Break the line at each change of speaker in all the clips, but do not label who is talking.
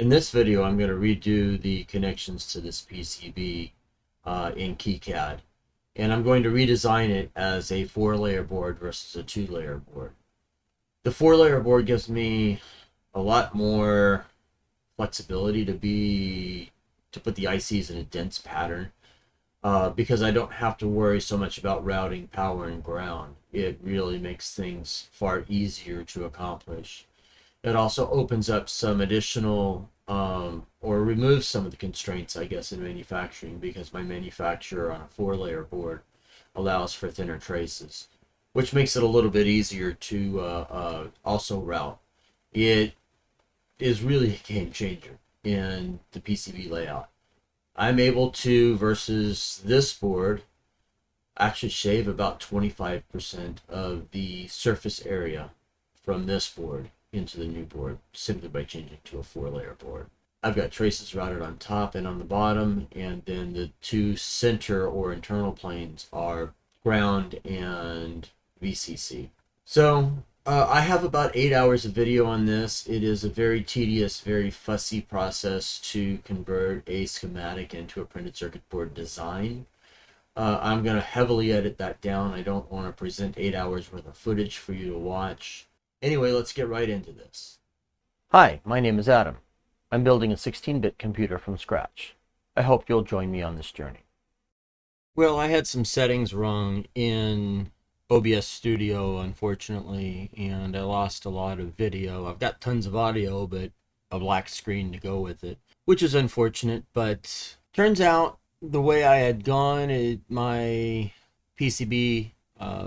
In this video, I'm going to redo the connections to this PCB in KiCad. And I'm going to redesign it as a 4-layer board versus a 2-layer board. The 4-layer board gives me a lot more flexibility to put the ICs in a dense pattern because I don't have to worry so much about routing power and ground. It really makes things far easier to accomplish. It also opens up some additional or removes some of the constraints, I guess, in manufacturing, because my manufacturer on a 4-layer board allows for thinner traces, which makes it a little bit easier to also route. It is really a game changer in the PCB layout. I'm able to, versus this board, actually shave about 25% of the surface area from this board into the new board simply by changing to a 4-layer board. I've got traces routed on top and on the bottom, and then the two center or internal planes are ground and VCC. So I have about 8 hours of video on this. It is a very tedious, very fussy process to convert a schematic into a printed circuit board design. I'm going to heavily edit that down. I don't want to present 8 hours worth of footage for you to watch. Anyway, let's get right into this. Hi, my name is Adam. I'm building a 16-bit computer from scratch. I hope you'll join me on this journey. Well, I had some settings wrong in OBS Studio, unfortunately, and I lost a lot of video. I've got tons of audio, but a black screen to go with it, which is unfortunate, but turns out the way I had gone, my PCB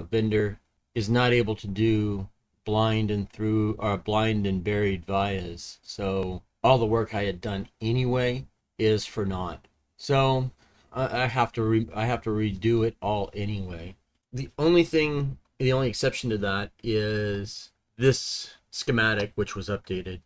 vendor is not able to do blind and buried vias, so all the work I had done anyway is for naught. So I have to redo it all anyway. The only exception to that is this schematic, which was updated,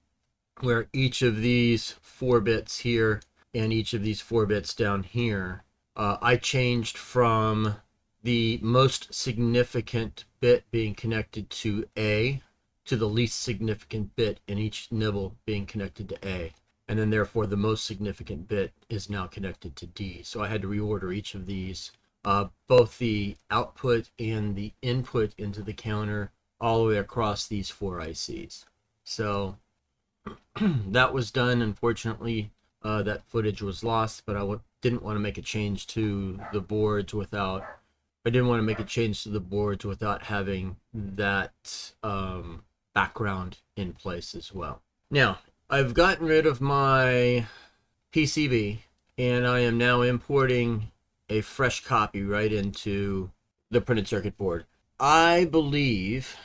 where each of these 4 bits here and each of these 4 bits down here, I changed from the most significant bit being connected to A to the least significant bit in each nibble being connected to A. And then therefore the most significant bit is now connected to D. So I had to reorder each of these, both the output and the input into the counter, all the way across these 4 ICs. So that was done. Unfortunately, that footage was lost, but I didn't want to make a change to the boards without having that background in place as well. Now, I've gotten rid of my PCB, and I am now importing a fresh copy right into the printed circuit board. I believe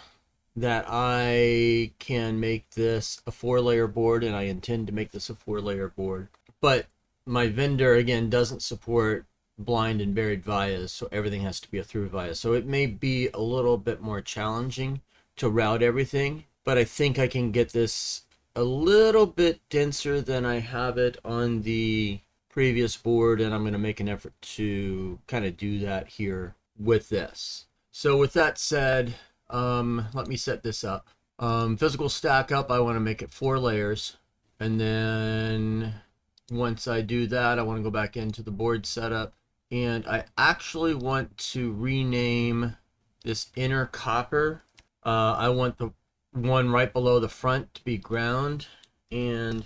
that I can make this a 4-layer board, and I intend to make this a 4-layer board. But my vendor, again, doesn't support blind and buried vias, so everything has to be a through via. So it may be a little bit more challenging to route everything, but I think I can get this a little bit denser than I have it on the previous board, and I'm going to make an effort to kind of do that here with this. So with that said, let me set this up. Physical stack up, I want to make it 4 layers, and then once I do that, I want to go back into the board setup, and I actually want to rename this inner copper. I want the one right below the front to be ground, and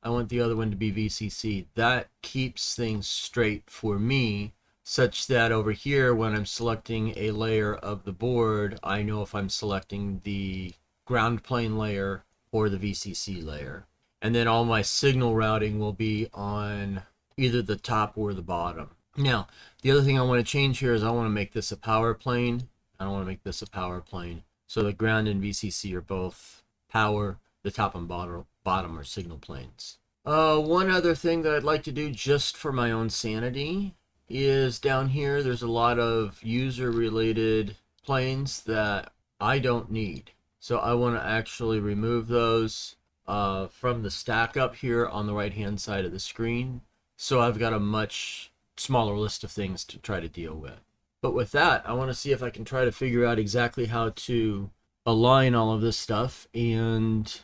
I want the other one to be VCC. That keeps things straight for me, such that over here, when I'm selecting a layer of the board, I know if I'm selecting the ground plane layer or the VCC layer. And then all my signal routing will be on either the top or the bottom. Now, the other thing I want to change here is I want to make this a power plane. I don't want to make this a power plane. So the ground and VCC are both power. The top and bottom are signal planes. One other thing that I'd like to do just for my own sanity is down here there's a lot of user related planes that I don't need. So I want to actually remove those from the stack up here on the right hand side of the screen. So I've got a much smaller list of things to try to deal with. But with that, I want to see if I can try to figure out exactly how to align all of this stuff and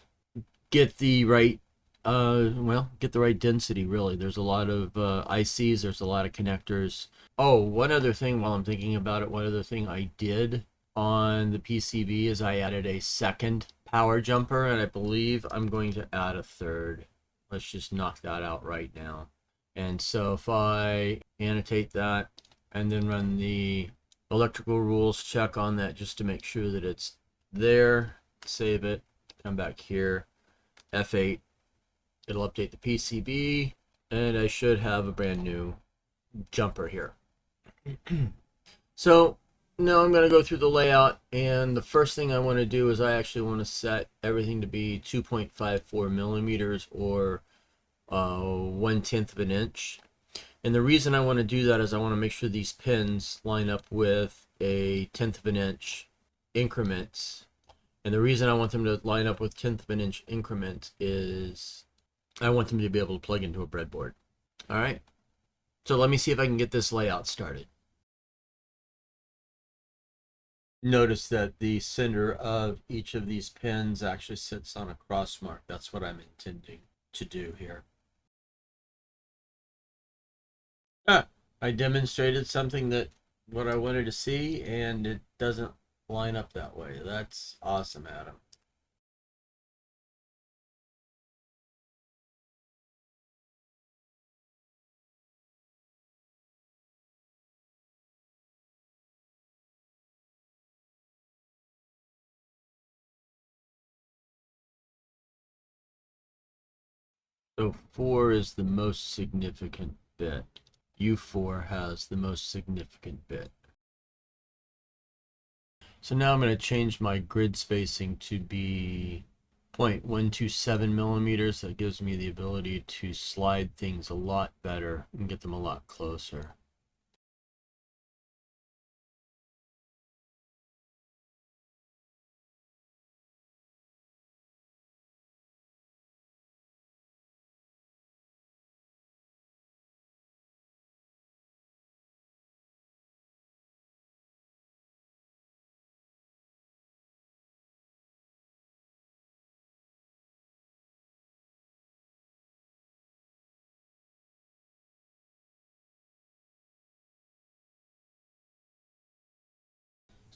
get the right Well, get the right density, really. There's a lot of ICs, there's a lot of connectors. Oh, one other thing while I'm thinking about it, one other thing I did on the PCB is I added a second power jumper, and I believe I'm going to add a third. Let's just knock that out right now. And so if I annotate that and then run the electrical rules check on that just to make sure that it's there, save it, come back here, F8, it'll update the PCB, and I should have a brand new jumper here. So now I'm going to go through the layout, and the first thing I want to do is I actually want to set everything to be 2.54 millimeters, or 1/10 of an inch. And the reason I want to do that is I want to make sure these pins line up with a 1/10 of an inch increments. And the reason I want them to line up with 1/10 of an inch increments is I want them to be able to plug into a breadboard. All right. So let me see if I can get this layout started. Notice that the center of each of these pins actually sits on a cross mark. That's what I'm intending to do here. I demonstrated something that what I wanted to see, and it doesn't line up that way. That's awesome, Adam. So 4 is the most significant bit. U4 has the most significant bit. So now I'm going to change my grid spacing to be 0.127 millimeters. That gives me the ability to slide things a lot better and get them a lot closer.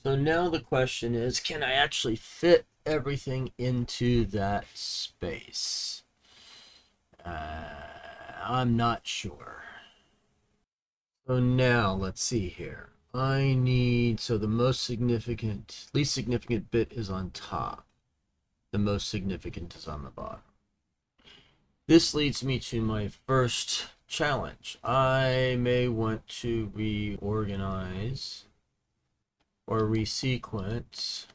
So now the question is, can I actually fit everything into that space? I'm not sure. So now let's see here. I need, so the least significant bit is on top. The most significant is on the bottom. This leads me to my first challenge. I may want to reorganize or resequence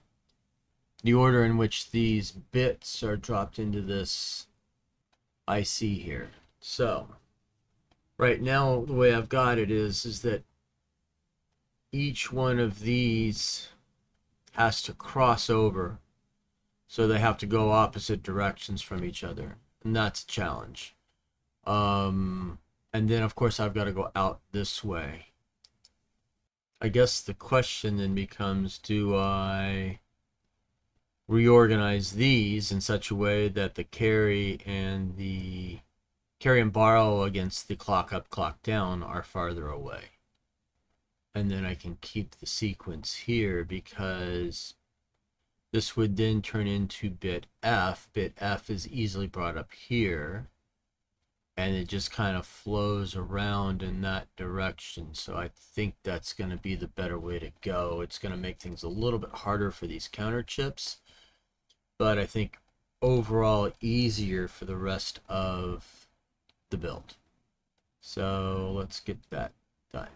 the order in which these bits are dropped into this IC here. So right now the way I've got it is that each one of these has to cross over, so they have to go opposite directions from each other, and that's a challenge. And then of course I've got to go out this way. I guess the question then becomes, do I reorganize these in such a way that the carry and borrow against the clock up, clock down are farther away? And then I can keep the sequence here, because this would then turn into bit F. Bit F is easily brought up here, and it just kind of flows around in that direction. So I think that's going to be the better way to go. It's going to make things a little bit harder for these counter chips, but I think overall easier for the rest of the build. So let's get that done.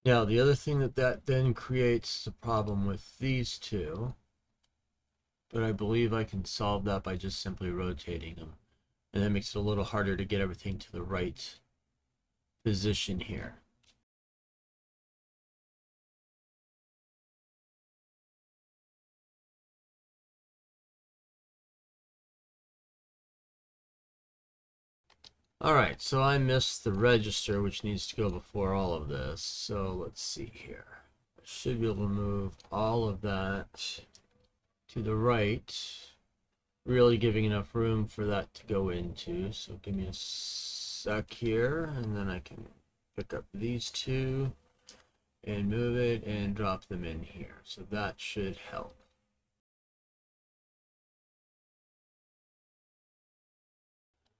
Now, the other thing that then creates a problem with these two, but I believe I can solve that by just simply rotating them. And that makes it a little harder to get everything to the right position here. Alright, so I missed the register, which needs to go before all of this. So let's see here. I should be able to move all of that to the right, really giving enough room for that to go into. So give me a sec here, and then I can pick up these two and move it and drop them in here. So that should help.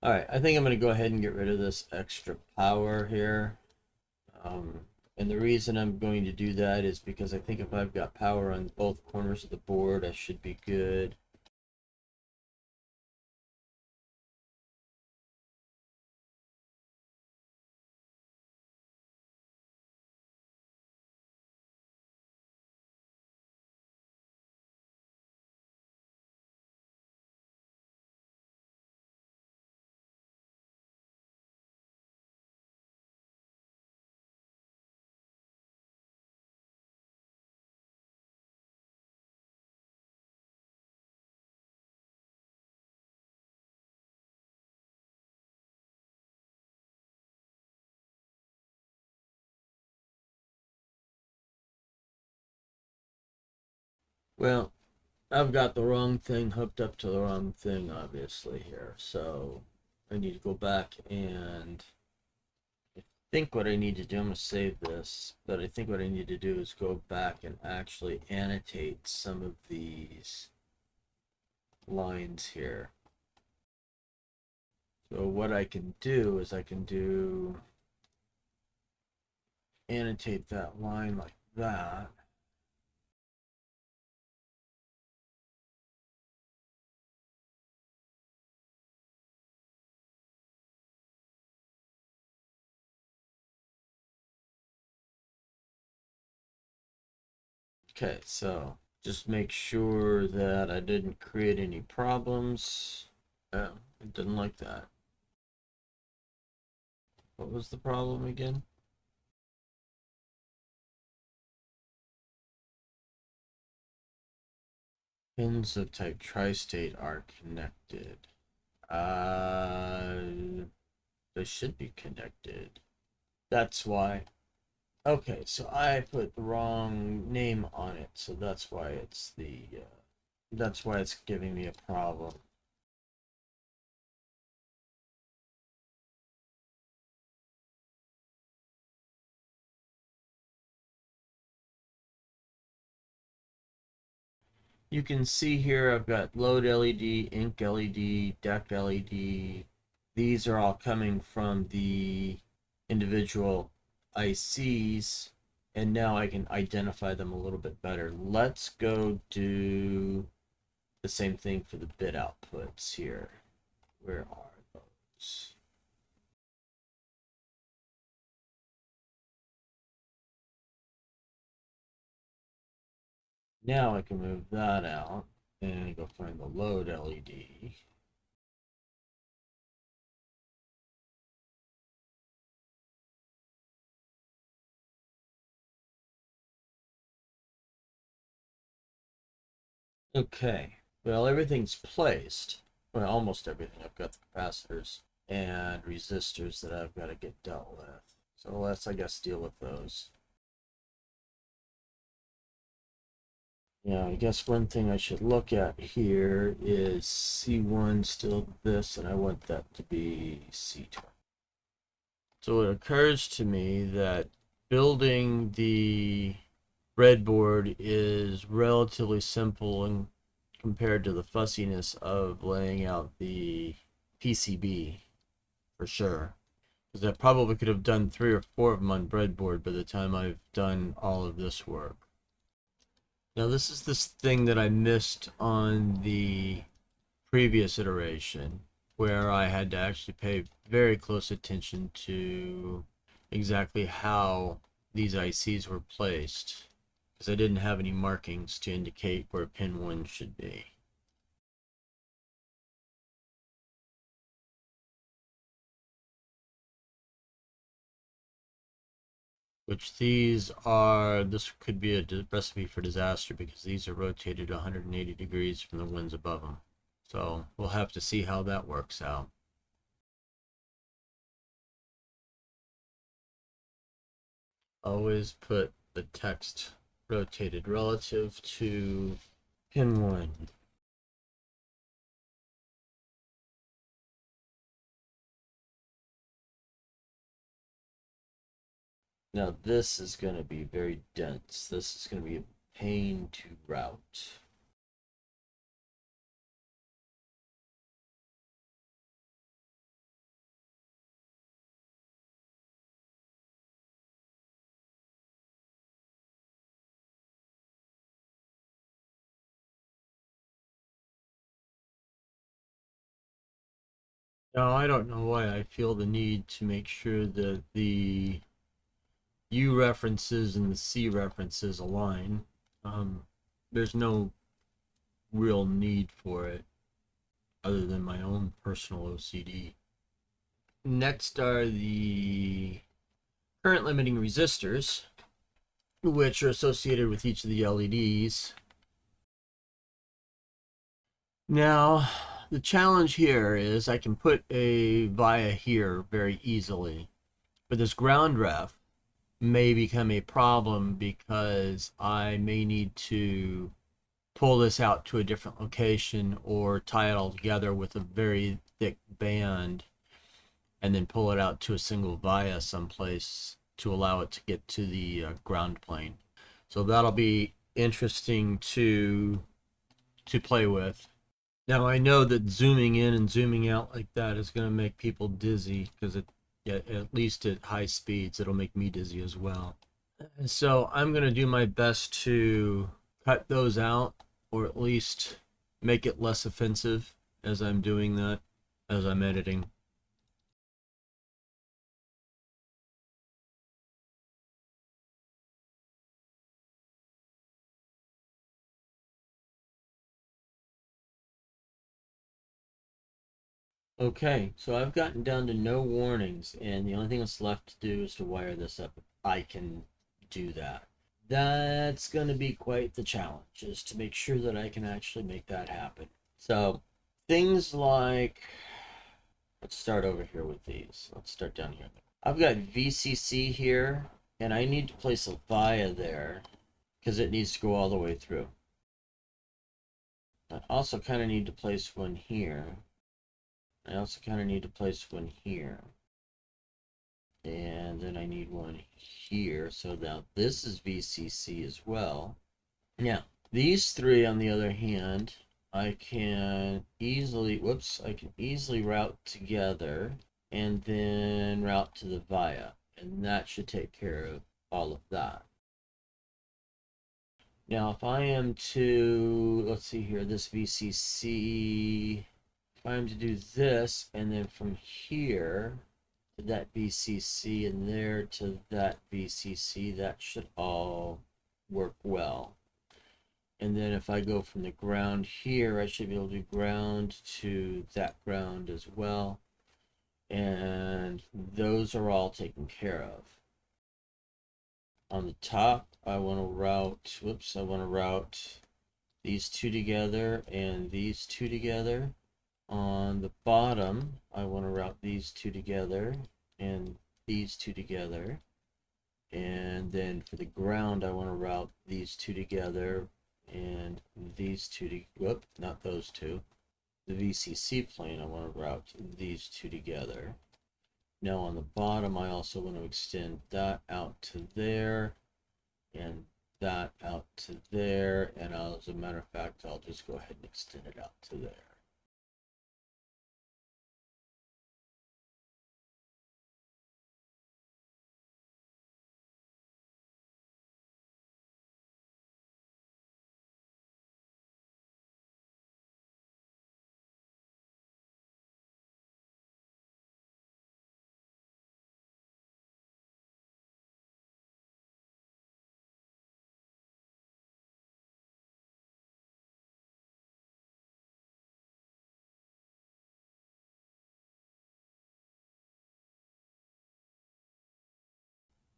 All right, I think I'm going to go ahead and get rid of this extra power here. And the reason I'm going to do that is because I think if I've got power on both corners of the board, I should be good. Well, I've got the wrong thing hooked up to the wrong thing, obviously, here. So I need to go back and I think what I need to do, I'm going to save this, but I think what I need to do is go back and actually annotate some of these lines here. So what I can do is I can annotate that line like that. Okay, so just make sure that I didn't create any problems. Oh, it didn't like that. What was the problem again? Pins of type tri-state are connected. They should be connected. That's why. Okay, so I put the wrong name on it, so that's why it's that's why it's giving me a problem. You can see here I've got load LED, ink LED, deck LED. These are all coming from the individual ICs, and now I can identify them a little bit better. Let's go do the same thing for the bit outputs here. Where are those? Now I can move that out and go find the load LED. Okay, well, everything's placed. Well, almost everything. I've got the capacitors and resistors that I've got to get dealt with. So let's, I guess, deal with those. Yeah, I guess one thing I should look at here is C1 still this, and I want that to be C2. So it occurs to me that building the breadboard is relatively simple and compared to the fussiness of laying out the PCB, for sure. Because I probably could have done 3 or 4 of them on breadboard by the time I've done all of this work. Now this is this thing that I missed on the previous iteration, where I had to actually pay very close attention to exactly how these ICs were placed, because I didn't have any markings to indicate where pin 1 should be. Which these are, this could be a recipe for disaster because these are rotated 180 degrees from the ones above them. So we'll have to see how that works out. always put the text rotated relative to pin 1. Now this is going to be very dense. This is going to be a pain to route. Now I don't know why I feel the need to make sure that the U references and the C references align. There's no real need for it other than my own personal OCD. Next are the current limiting resistors, which are associated with each of the LEDs. Now, the challenge here is I can put a via here very easily, but this ground ref may become a problem because I may need to pull this out to a different location or tie it all together with a very thick band and then pull it out to a single via someplace to allow it to get to the ground plane. So that'll be interesting to play with. Now I know that zooming in and zooming out like that is going to make people dizzy because at least at high speeds it'll make me dizzy as well. So I'm going to do my best to cut those out, or at least make it less offensive as I'm doing that, as I'm editing. Okay, so I've gotten down to no warnings, and the only thing that's left to do is to wire this up. I can do that. That's going to be quite the challenge, is to make sure that I can actually make that happen. So things like, let's start over here with these. Let's start down here. I've got VCC here, and I need to place a via there because it needs to go all the way through. I also kind of need to place one here. I also kind of need to place one here. And then I need one here. So now this is VCC as well. Now, these three, on the other hand, I can easily route together and then route to the via. And that should take care of all of that. Now, if I am to, let's see here, this VCC, if I am to do this, and then from here to that VCC and there to that VCC, that should all work well. And then if I go from the ground here, I should be able to ground to that ground as well. And those are all taken care of. On the top, I want to route these two together and these two together. On the bottom, I want to route these two together and these two together. And then for the ground, I want to route these two together and these two, not those two. The VCC plane, I want to route these two together. Now on the bottom, I also want to extend that out to there and that out to there. And as a matter of fact, I'll just go ahead and extend it out to there.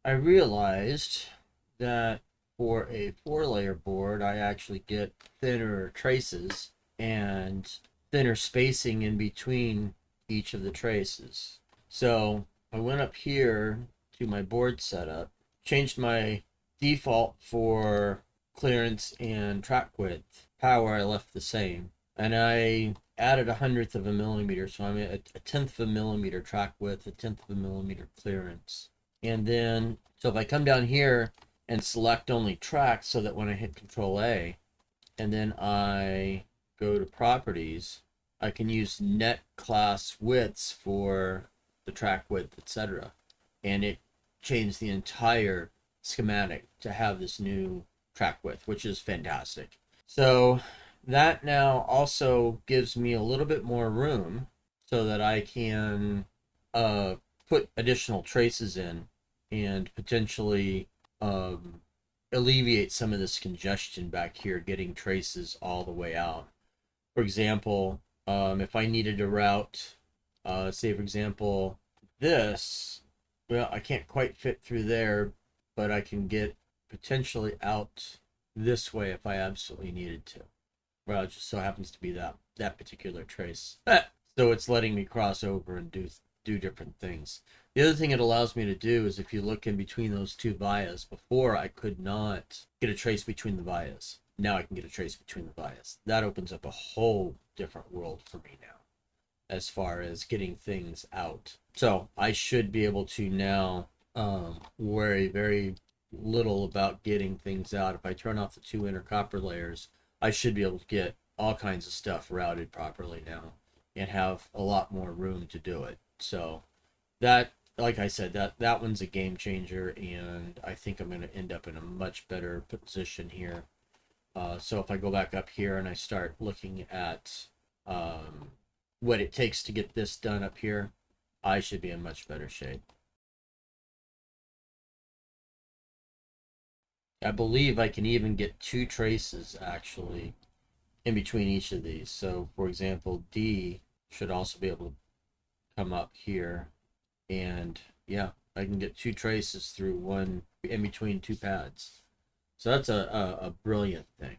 I realized that for a 4-layer board, I actually get thinner traces and thinner spacing in between each of the traces. So I went up here to my board setup changed my default for clearance and track width. Power I left the same, and I added 1/100 of a millimeter, so I'm at a 1/10 of a millimeter track width, a 1/10 of a millimeter clearance. And then, so if I come down here and select only track, so that when I hit Control A, and then I go to properties, I can use net class widths for the track width, etc. And it changed the entire schematic to have this new track width, which is fantastic. So that now also gives me a little bit more room so that I can put additional traces in and potentially alleviate some of this congestion back here, getting traces all the way out. For example, if I needed to route, say for example, this, well, I can't quite fit through there, but I can get potentially out this way if I absolutely needed to. Well, it just so happens to be that particular trace. So it's letting me cross over and do different things. The other thing it allows me to do is, if you look in between those two vias, before I could not get a trace between the vias. Now I can get a trace between the vias. That opens up a whole different world for me now, as far as getting things out. So I should be able to now worry very little about getting things out. If I turn off the two inner copper layers, I should be able to get all kinds of stuff routed properly now and have a lot more room to do it. So that, like I said, that one's a game changer, and I think I'm going to end up in a much better position here. So if I go back up here and I start looking at what it takes to get this done up here, I should be in much better shape. I believe I can even get two traces actually in between each of these. So for example, D should also be able to come up here, and yeah, I can get two traces through one in between two pads. So that's a brilliant thing.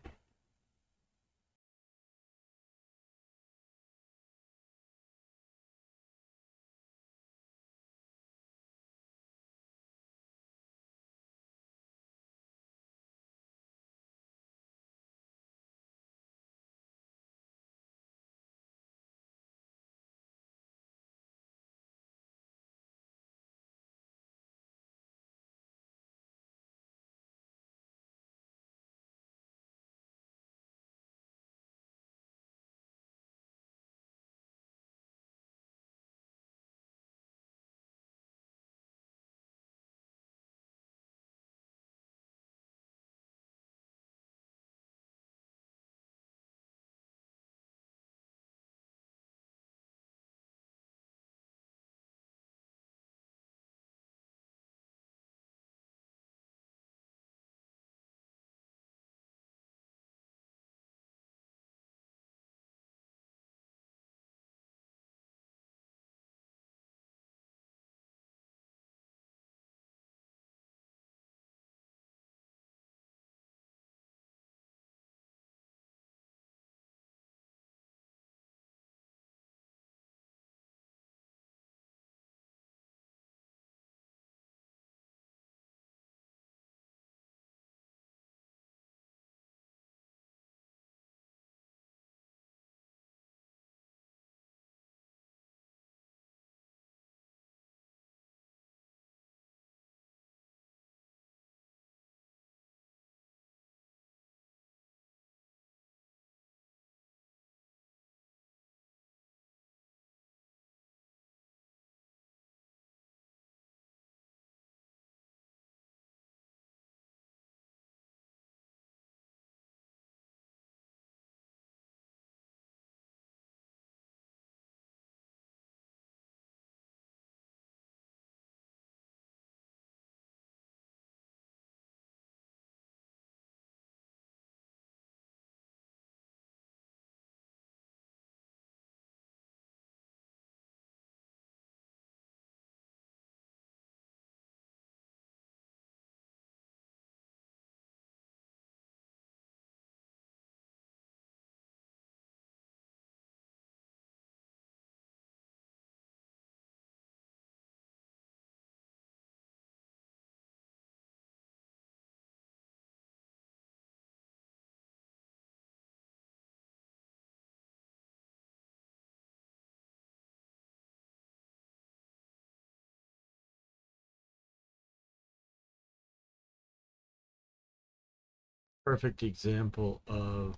Perfect example of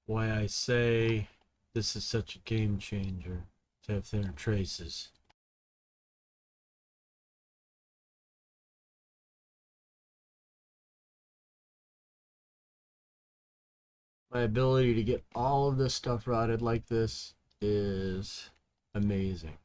why I say this is such a game changer to have thinner traces. My ability to get all of this stuff routed like this is amazing.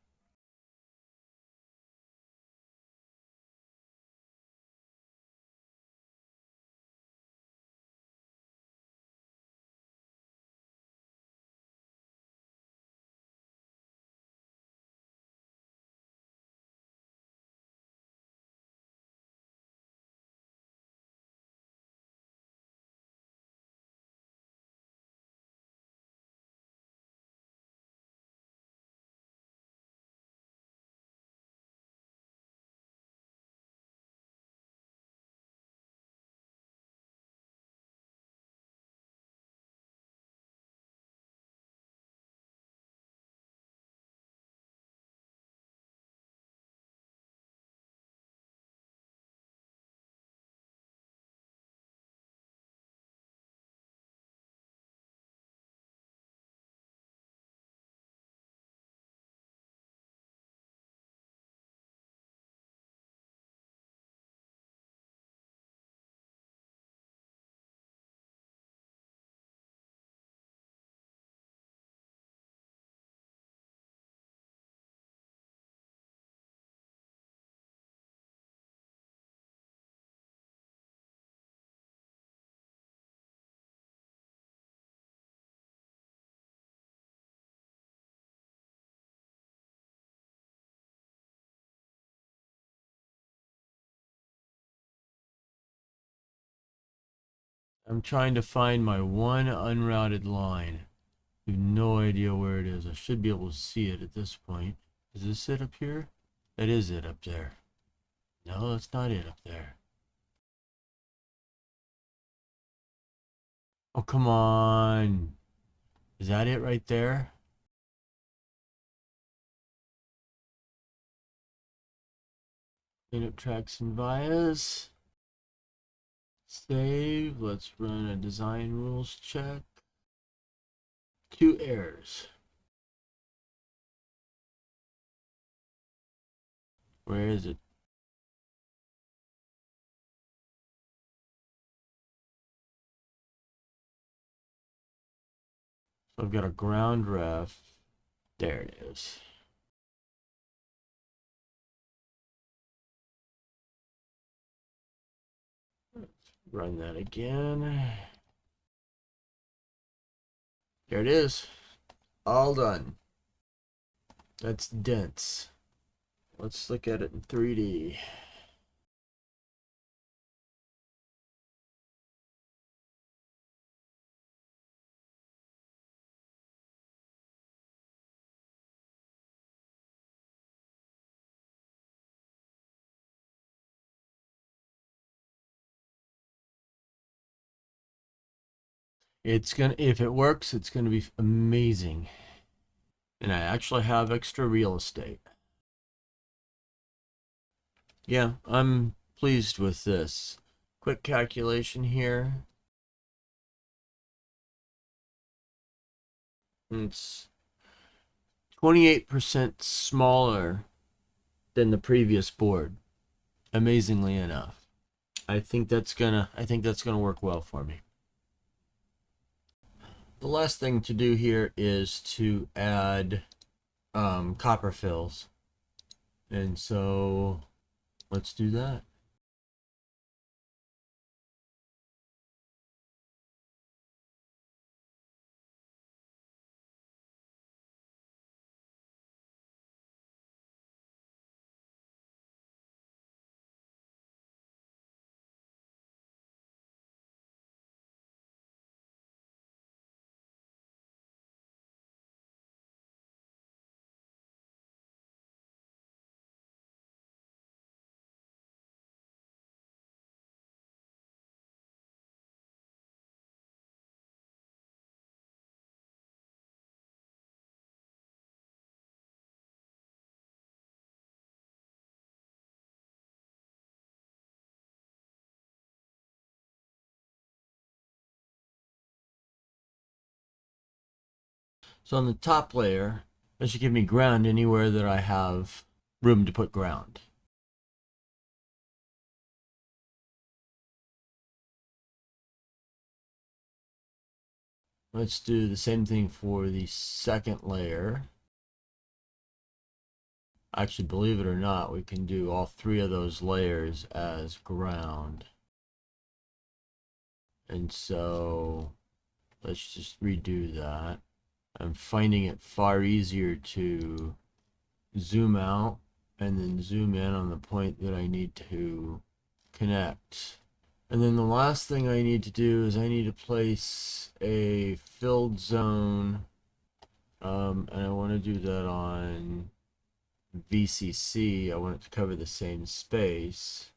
I'm trying to find my one unrouted line. I have no idea where it is. I should be able to see it at this point. Is this it up here? That is it up there. No, that's not it up there. Oh, come on. Is that it right there? Clean up tracks and vias. Save. Let's run a design rules check. 2 errors. Where is it? So I've got a ground ref. There it is. Run that again. There it is. All done. That's dense. Let's look at it in 3D. It's gonna, if it works, it's gonna be amazing. And I actually have extra real estate. Yeah, I'm pleased with this. Quick calculation here. It's 28% smaller than the previous board, amazingly enough. I think that's gonna work well for me. The last thing to do here is to add copper fills. And so let's do that. So on the top layer, that should give me ground anywhere that I have room to put ground. Let's do the same thing for the second layer. Actually, believe it or not, we can do all three of those layers as ground. And so let's just redo that. I'm finding it far easier to zoom out and then zoom in on the point that I need to connect. And then the last thing I need to do is I need to place a filled zone, and I want to do that on VCC. I want it to cover the same space.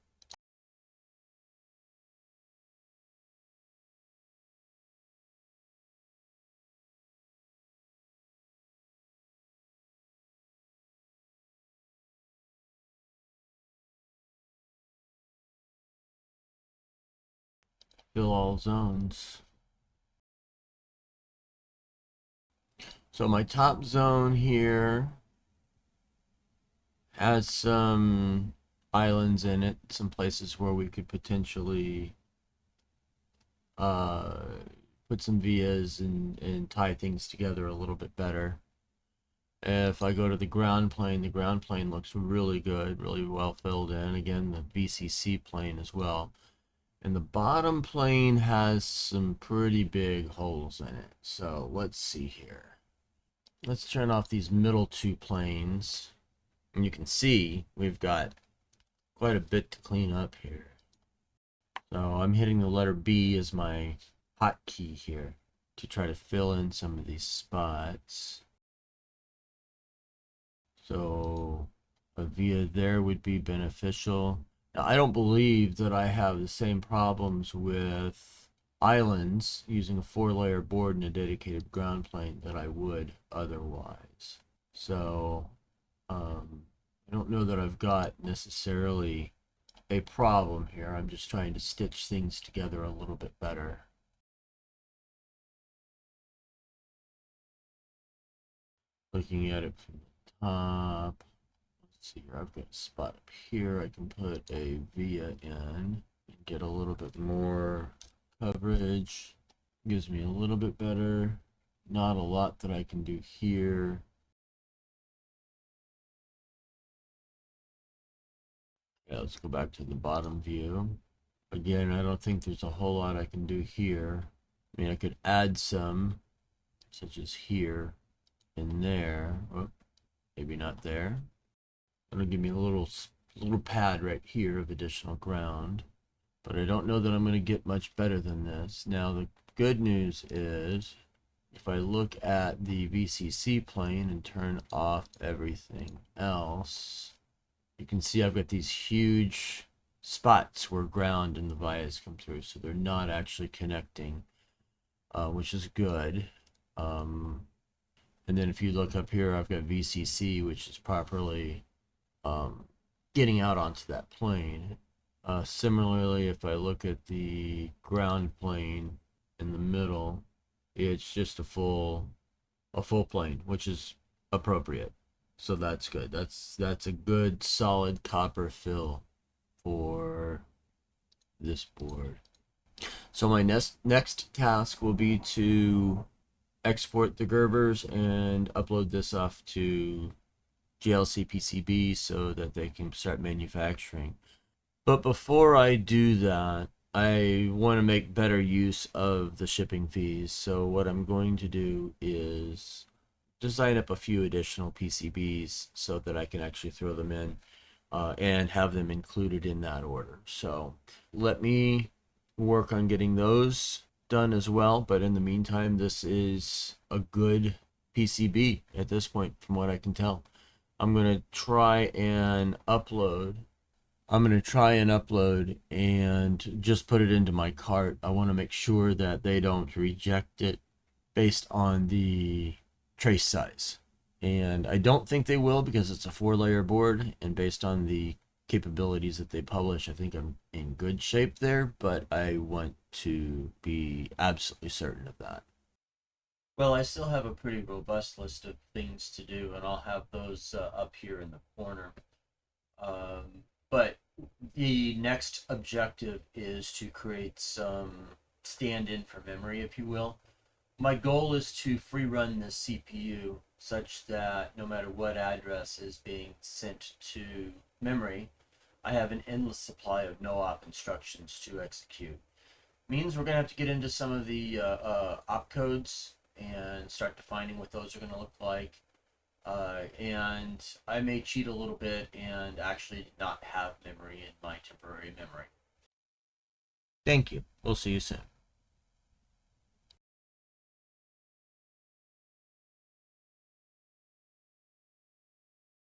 Fill all zones. So my top zone here has some islands in it, some places where we could potentially put some vias and tie things together a little bit better. If I go to the ground plane looks really good, really well filled in. Again, the VCC plane as well. And the bottom plane has some pretty big holes in it. So let's see here. Let's turn off these middle two planes. And you can see we've got quite a bit to clean up here. So I'm hitting the letter B as my hotkey here to try to fill in some of these spots. So a via there would be beneficial. Now, I don't believe that I have the same problems with islands using a 4-layer board and a dedicated ground plane that I would otherwise. So I don't know that I've got necessarily a problem here. I'm just trying to stitch things together a little bit better. Looking at it from the top. Let's see here. I've got a spot up here. I can put a via in and get a little bit more coverage. Gives me a little bit better. Not a lot that I can do here. Yeah, let's go back to the bottom view. Again, I don't think there's a whole lot I can do here. I mean, I could add some, such as here and there. Oh, maybe not there. It'll give me a little pad right here of additional ground. But I don't know that I'm going to get much better than this. Now, the good news is, if I look at the VCC plane and turn off everything else, you can see I've got these huge spots where ground and the vias come through, so they're not actually connecting, which is good. And then if you look up here, I've got VCC, which is properly getting out onto that plane. Similarly, if I look at the ground plane in the middle, it's just a full plane, which is appropriate. So that's good. That's a good solid copper fill for this board. So my next task will be to export the Gerbers and upload this off to GLC PCB so that they can start manufacturing. But before I do that, I want to make better use of the shipping fees. So what I'm going to do is design up a few additional PCBs so that I can actually throw them in and have them included in that order. So let me work on getting those done as well. But in the meantime, this is a good PCB at this point, from what I can tell. I'm going to try and upload and just put it into my cart. I want to make sure that they don't reject it based on the trace size. And I don't think they will, because it's a 4-layer board, and based on the capabilities that they publish, I think I'm in good shape there, but I want to be absolutely certain of that. Well, I still have a pretty robust list of things to do, and I'll have those up here in the corner. But the next objective is to create some stand-in for memory, if you will. My goal is to free run the CPU such that no matter what address is being sent to memory, I have an endless supply of no-op instructions to execute. Means we're going to have to get into some of the opcodes and start defining what those are going to look like. And I may cheat a little bit and actually not have memory in my temporary memory. Thank you. We'll see you soon.